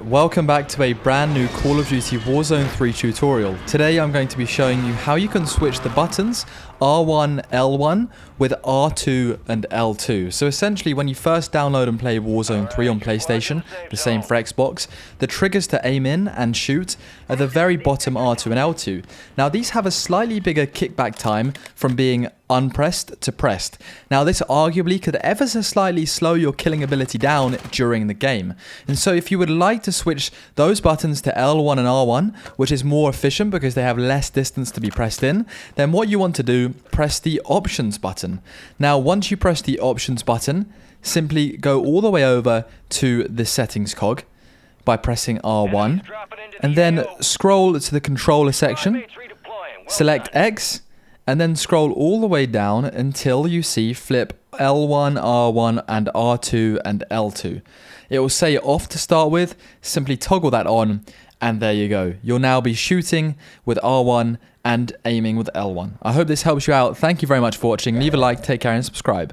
welcome back to a brand new Call of Duty Warzone 3 tutorial. Today I'm going to be showing you how you can switch the buttons R1, L1 with R2 and L2. So essentially when you first download and play Warzone 3 on PlayStation, the same for Xbox, the triggers to aim in and shoot are the very bottom R2 and L2. Now these have a slightly bigger kickback time from being unpressed to pressed. Now this arguably could ever so slightly slow your killing ability down during the game. And so if you would like to switch those buttons to L1 and R1, which is more efficient because they have less distance to be pressed in, then what you want to do, press the options button. Now once you press the options button, simply go all the way over to the settings cog by pressing R1 and then scroll to the controller section, select X, and then scroll all the way down until you see flip L1, R1, and R2 and L2. It will say off to start with, simply toggle that on, and there you go. You'll now be shooting with R1 and aiming with L1. I hope this helps you out. Thank you very much for watching. Leave a like, take care, and subscribe.